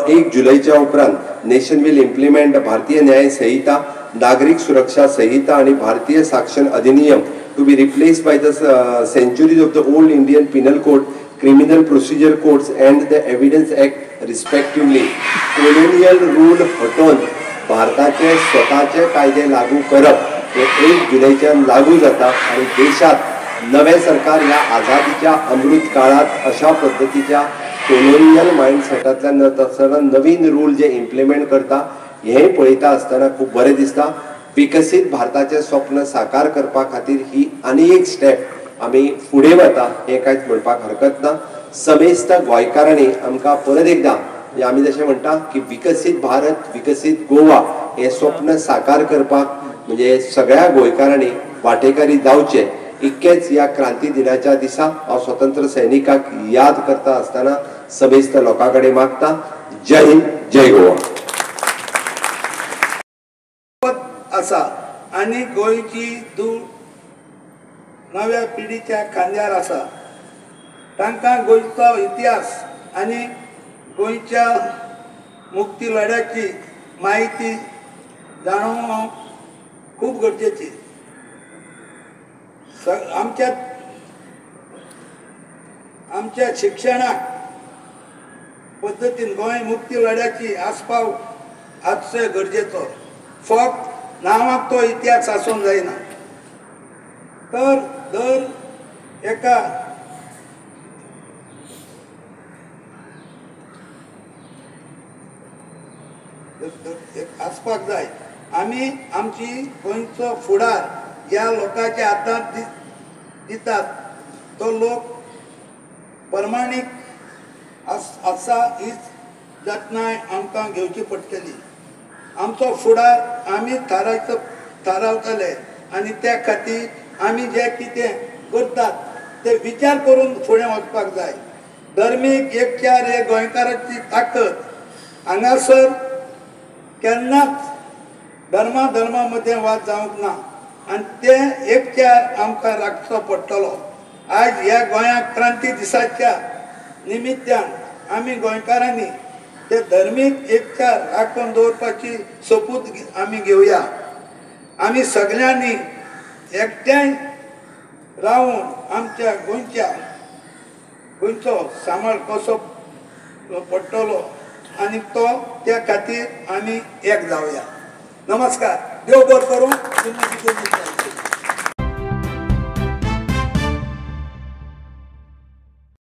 1 जुलैच्या उपरांत nation will implement भारतीय न्याय संहिता, नागरिक सुरक्षा संहिता आणि भारतीय साक्षर अधिनियम to be replaced by the centuries of the old Indian Penal Code, Criminal Procedure Codes and the Evidence Act respectively. Colonial rule हटवून भारताचे स्वतःचे कायदे लागू करप हे 1 जुलैच्या लागू जाता आणि देशात नवे सरकार या आझादीच्या अमृत काळात अशा पद्धतीच्या कोलोनियल माइंडसेटातल्यान नवीन रूल जे इम्प्लिमेंट करता हे पळयता आसतना खूप बरें दिसता। विकसित भारताचे स्वप्न साकार करपा खातीर ही आनी एक स्टेप आमी फुडें वता हे कांयच म्हणपाक हरकत ना। समेस्त गोंयकारांनी आमकां परत एकदां आमी जशें म्हणटा की विकसित भारत विकसित गोवा हे स्वप्न साकार करपाक म्हणजे सगळ्या गोंयकारांनी वांटेकारी जावचे इतकेच या क्रांती दिनाच्या दिसा हांव स्वतंत्र सैनिकाक याद करता आसतना समेस्त लोकां कडेन मागता। जय हिंद, जय गोवा। आसा आणि गोंयची धूळ नव्या पिढीच्या खांद्यार आसा। तांकां गोंयचो इतिहास आणि गोंयच्या मुक्ती लढ्याची माहिती जाणून खूप गरजेची। आमच्या शिक्षणाक पद्धतीन गोंय मुक्ती लढ्याची आस्पाव आजचे गरजेचो। फक्त नावाक तो इतिहास आसूंक जायना तर दर एका आसपाक जाय। आमी आमची गोंयचो फुडार या लोकांच्या हातांत दितात तो लोक प्रमाणीक आसा हीच जतनाय आमकां घेवची पडटली। आमचो फुडार आमी थारावतले आणि त्या खातीर आमी जे कितें करतात ते विचार करून फुडें वचपाक जाय। धर्मीक एकचार हे गोंयकाराची ताकद। हांगासर केन्नाच धर्मा मदें वाद जावंक ना आणि ते एकचार आमकां राखचो पडटलो। आज ह्या गोंयाक क्रांती दिसाच्या निमित्यान आमी गोंयकारांनी ते धर्मीक एकचार राखून दवरपाची सोपूत आमी घेवया। आमी सगळ्यांनी एकठांय रावून आमच्या गोंयचो सांबाळ कसो पडटलो आणि तो त्या खातीर आमी एक जावया। नमस्कार, देव बरें करूं।